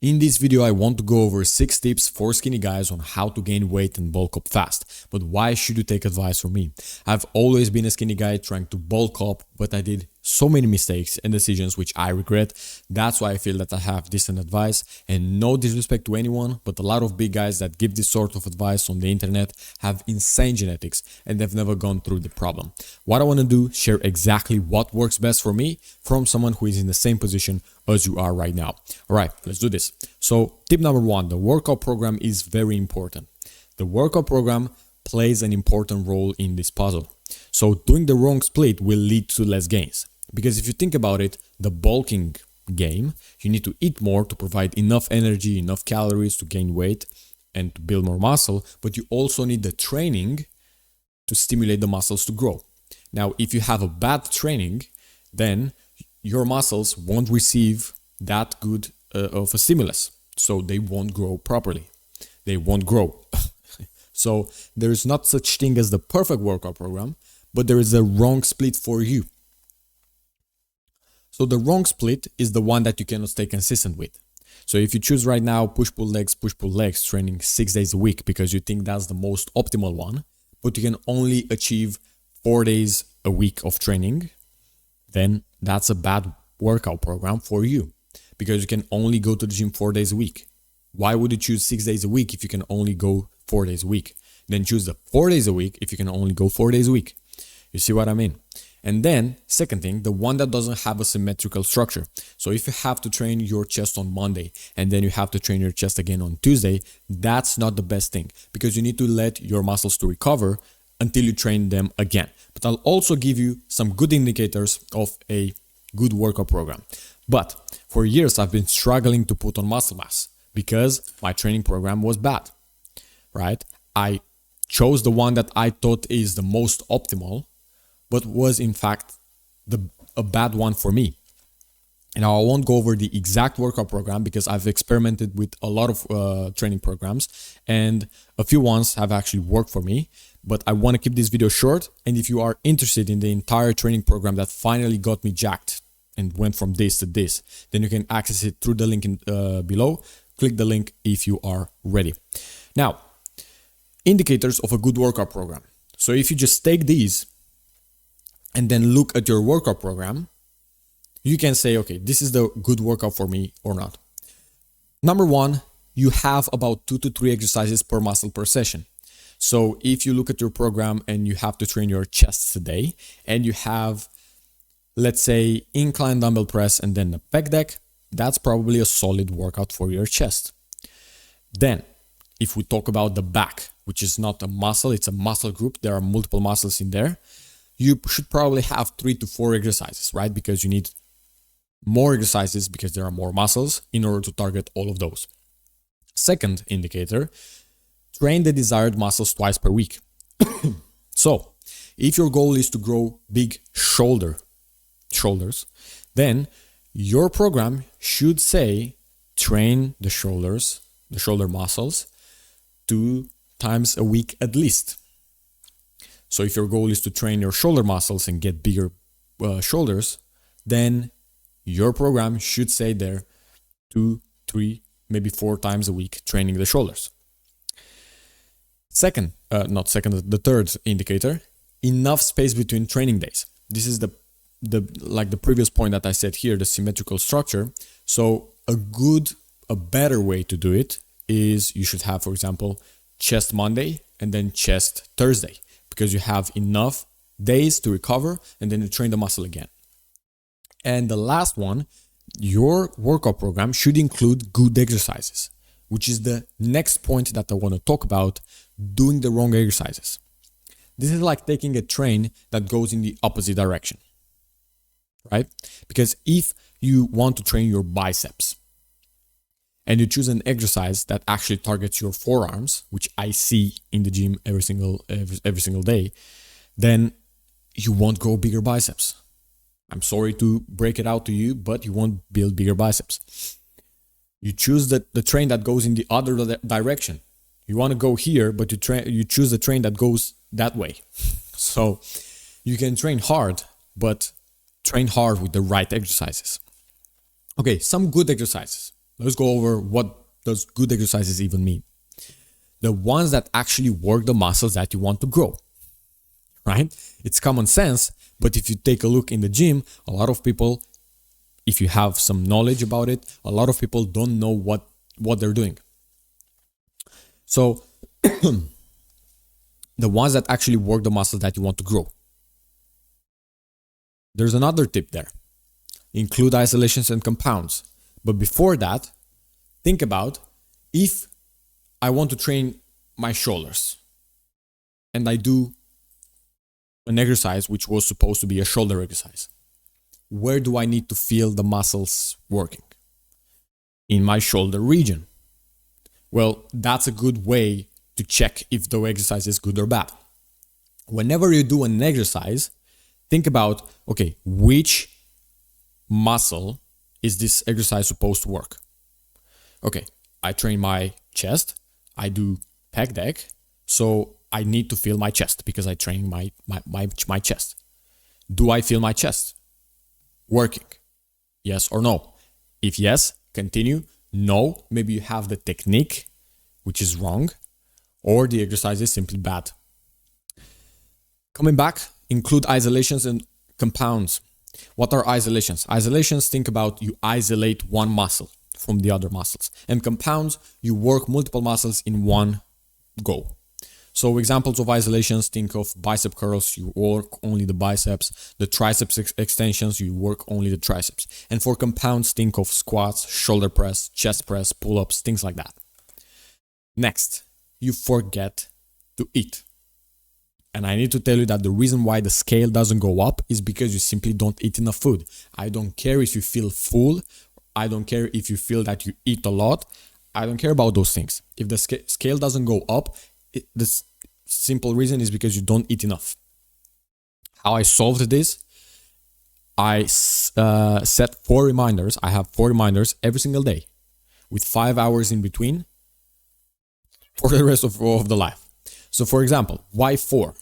In this video, I want to go over 6 tips for skinny guys on how to gain weight and bulk up fast. But why should you take advice from me? I've always been a skinny guy trying to bulk up, but I did so many mistakes and decisions which I regret. That's why I feel that I have decent advice, and no disrespect to anyone, but a lot of big guys that give this sort of advice on the internet have insane genetics and they've never gone through the problem. What I want to do, share exactly what works best for me from someone who is in the same position as you are right now. All right, let's do this. So tip number 1, the workout program is very important. The workout program plays an important role in this puzzle. So doing the wrong split will lead to less gains. Because if you think about it, the bulking game, you need to eat more to provide enough energy, enough calories to gain weight and to build more muscle, but you also need the training to stimulate the muscles to grow. Now, if you have a bad training, then your muscles won't receive that good of a stimulus, so they won't grow properly. They won't grow. So there is not such thing as the perfect workout program, but there is a wrong split for you. So the wrong split is the one that you cannot stay consistent with. So if you choose right now push-pull legs training 6 days a week because you think that's the most optimal one, but you can only achieve 4 days a week of training, then that's a bad workout program for you because you can only go to the gym 4 days a week. Why would you choose 6 days a week if you can only go 4 days a week? Then choose the 4 days a week if you can only go 4 days a week. You see what I mean? And then, second thing, the one that doesn't have a symmetrical structure. So if you have to train your chest on Monday and then you have to train your chest again on Tuesday, that's not the best thing because you need to let your muscles to recover until you train them again. But I'll also give you some good indicators of a good workout program. But for years, I've been struggling to put on muscle mass because my training program was bad, right? I chose the one that I thought is the most optimal, but was in fact a bad one for me. And now I won't go over the exact workout program because I've experimented with a lot of training programs and a few ones have actually worked for me, but I want to keep this video short. And if you are interested in the entire training program that finally got me jacked and went from this to this, then you can access it through the link below. Click the link if you are ready. Now, indicators of a good workout program. So if you just take these and then look at your workout program, you can say, okay, this is the good workout for me or not. Number 1, you have about 2 to 3 exercises per muscle per session. So if you look at your program and you have to train your chest today and you have, let's say, incline dumbbell press and then a pec deck, that's probably a solid workout for your chest. Then, if we talk about the back, which is not a muscle, it's a muscle group, there are multiple muscles in there, you should probably have 3 to 4 exercises, right? Because you need more exercises because there are more muscles in order to target all of those. Second indicator, train the desired muscles twice per week. So if your goal is to grow big shoulders, then your program should say train the shoulder muscles 2 times a week at least. So if your goal is to train your shoulder muscles and get bigger shoulders, then your program should say there 2, 3, maybe 4 times a week training the shoulders. The third indicator, enough space between training days. This is like the previous point that I said here, the symmetrical structure. So a better way to do it is you should have, for example, chest Monday and then chest Thursday, because you have enough days to recover and then you train the muscle again. And the last one, your workout program should include good exercises, which is the next point that I want to talk about, doing the wrong exercises. This is like taking a train that goes in the opposite direction, right? Because if you want to train your biceps and you choose an exercise that actually targets your forearms, which I see in the gym every single day, then you won't grow bigger biceps. I'm sorry to break it out to you, but you won't build bigger biceps. You choose the train that goes in the other direction. You want to go here, but you choose the train that goes that way. So you can train hard, but train hard with the right exercises. Okay, some good exercises. let's go over what does good exercises even mean. The ones that actually work the muscles that you want to grow, right? It's common sense, but if you take a look in the gym, a lot of people, if you have some knowledge about it, a lot of people don't know what they're doing. So the ones that actually work the muscles that you want to grow. There's another tip there. Include isolations and compounds. But before that, think about if I want to train my shoulders and I do an exercise which was supposed to be a shoulder exercise. Where do I need to feel the muscles working? In my shoulder region. Well, that's a good way to check if the exercise is good or bad. Whenever you do an exercise, think about, okay, which muscle is this exercise supposed to work? Okay, I train my chest, I do pec deck, so I need to feel my chest because I train my chest. Do I feel my chest working? Yes or no? If yes, continue. No, maybe you have the technique, which is wrong, or the exercise is simply bad. Coming back, include isolations and compounds. What are isolations? Isolations, think about you isolate one muscle from the other muscles. And compounds, you work multiple muscles in one go. So examples of isolations, think of bicep curls, you work only the biceps. The triceps extensions, you work only the triceps. And for compounds, think of squats, shoulder press, chest press, pull-ups, things like that. Next, you forget to eat. And I need to tell you that the reason why the scale doesn't go up is because you simply don't eat enough food. I don't care if you feel full. I don't care if you feel that you eat a lot. I don't care about those things. If the scale doesn't go up, the simple reason is because you don't eat enough. How I solved this? I set 4 reminders. I have 4 reminders every single day with 5 hours in between for the rest of the life. So for example, why 4?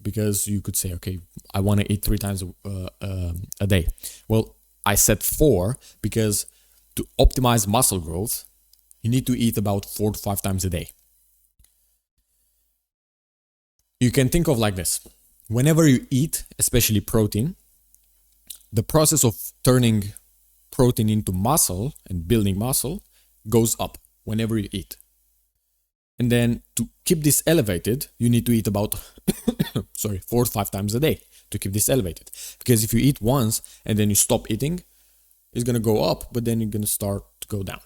Because you could say, okay, I want to eat 3 times a day. Well, I set 4 because to optimize muscle growth, you need to eat about 4 to 5 times a day. You can think of like this. Whenever you eat, especially protein, the process of turning protein into muscle and building muscle goes up whenever you eat. And then to keep this elevated, you need to eat about 4 to 5 times a day to keep this elevated. Because if you eat once and then you stop eating, it's going to go up, but then you're going to start to go down.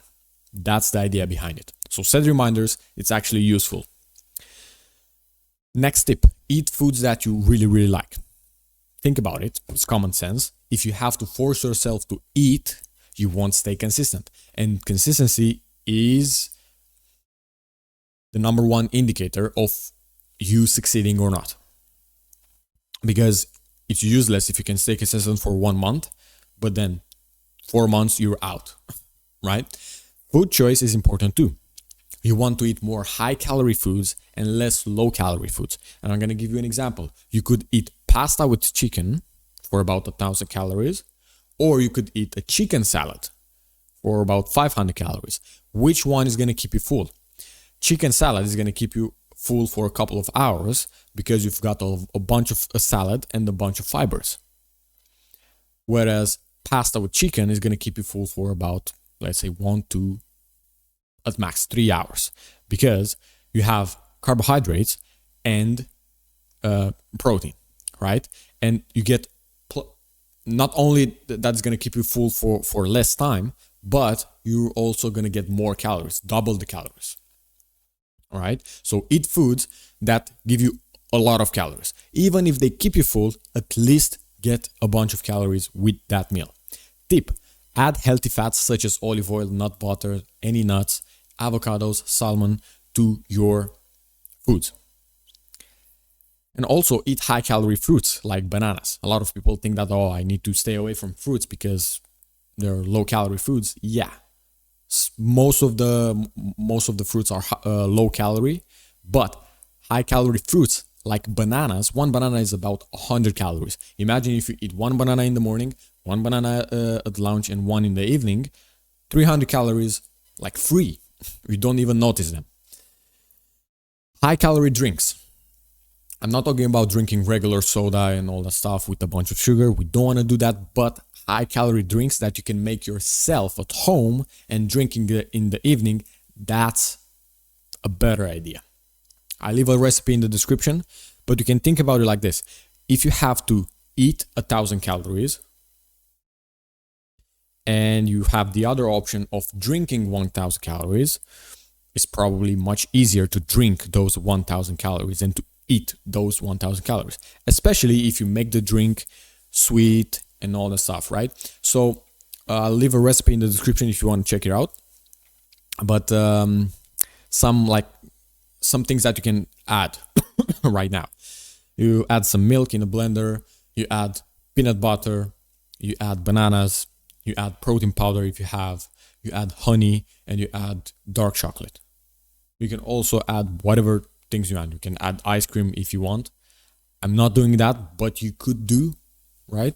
That's the idea behind it. So set reminders, it's actually useful. Next tip, eat foods that you really, really like. Think about it, it's common sense. If you have to force yourself to eat, you won't stay consistent. And consistency is the number one indicator of you succeeding or not. Because it's useless if you can stay consistent for 1 month, but then 4 months you're out, right? Food choice is important too. You want to eat more high-calorie foods and less low-calorie foods. And I'm going to give you an example. You could eat pasta with chicken for about 1,000 calories, or you could eat a chicken salad for about 500 calories. Which one is going to keep you full? Chicken salad is going to keep you full for a couple of hours because you've got a bunch of a salad and a bunch of fibers. Whereas pasta with chicken is going to keep you full for about, let's say, 1 to at max 3 hours, because you have carbohydrates and protein, right? And you get not only that's going to keep you full for less time, but you're also going to get more calories, double the calories. All right. So eat foods that give you a lot of calories. Even if they keep you full, at least get a bunch of calories with that meal. Tip, add healthy fats such as olive oil, nut butter, any nuts, avocados, salmon to your foods. And also eat high calorie fruits like bananas. A lot of people think that, I need to stay away from fruits because they're low calorie foods. Yeah. Most of the fruits are low calorie, but high calorie fruits like bananas, 1 banana is about 100 calories. Imagine if you eat 1 banana in the morning, 1 banana at lunch and 1 in the evening, 300 calories like free. You don't even notice them. High calorie drinks. I'm not talking about drinking regular soda and all that stuff with a bunch of sugar. We don't want to do that, but high calorie drinks that you can make yourself at home and drinking in the evening, that's a better idea. I leave a recipe in the description, but you can think about it like this. If you have to eat 1,000 calories and you have the other option of drinking 1,000 calories, it's probably much easier to drink those 1,000 calories than to eat those 1,000 calories, especially if you make the drink sweet and all that stuff, right? So I'll leave a recipe in the description if you want to check it out. But some things that you can add right now. You add some milk in a blender, you add peanut butter, you add bananas, you add protein powder if you have, you add honey, and you add dark chocolate. You can also add whatever things you want. You can add ice cream if you want. I'm not doing that, but you could do, right?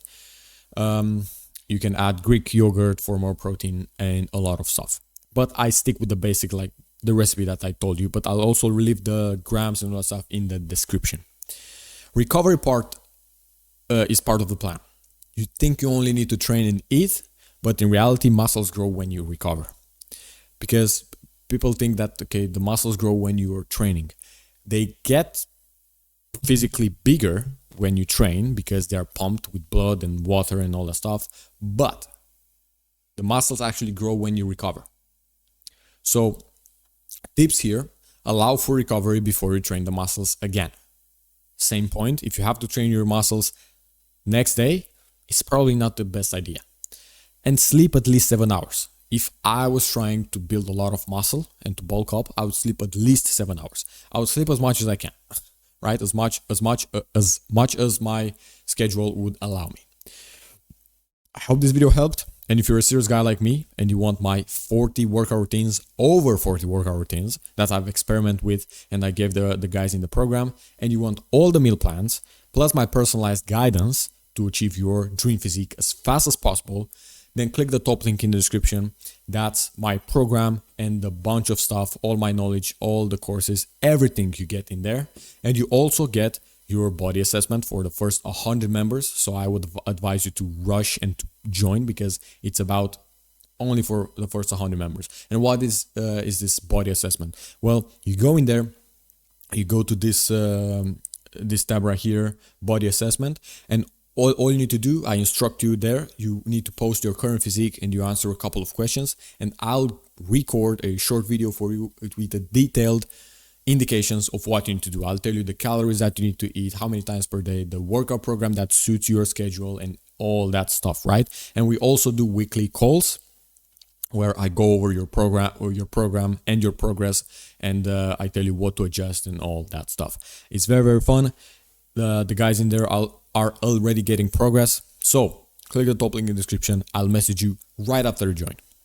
You can add Greek yogurt for more protein and a lot of stuff. But I stick with the basic, like the recipe that I told you, but I'll also leave the grams and all that stuff in the description. Recovery part is part of the plan. You think you only need to train and eat, but in reality, muscles grow when you recover. Because people think that, okay, the muscles grow when you are training. They get physically bigger when you train because they are pumped with blood and water and all that stuff. But the muscles actually grow when you recover. So tips here, allow for recovery before you train the muscles again. Same point, if you have to train your muscles next day, it's probably not the best idea. And sleep at least 7 hours. If I was trying to build a lot of muscle and to bulk up, I would sleep at least 7 hours. I would sleep as much as I can, right? As much as my schedule would allow me. I hope this video helped. And if you're a serious guy like me and you want my 40 workout routines, over 40 workout routines that I've experimented with and I gave the guys in the program, and you want all the meal plans, plus my personalized guidance to achieve your dream physique as fast as possible, then click the top link in the description. That's my program and a bunch of stuff, all my knowledge, all the courses, everything you get in there. And you also get your body assessment for the first 100 members. So I would advise you to rush and to join because it's about only for the first 100 members. And what is this body assessment? Well, you go in there, you go to this tab right here, body assessment, and all you need to do, I instruct you there, you need to post your current physique and you answer a couple of questions, and I'll record a short video for you with the detailed indications of what you need to do. I'll tell you the calories that you need to eat, how many times per day, the workout program that suits your schedule and all that stuff, right? And we also do weekly calls where I go over your program and your progress, and I tell you what to adjust and all that stuff. It's very, very fun. The guys in there are already getting progress. So click the top link in the description. I'll message you right after you join.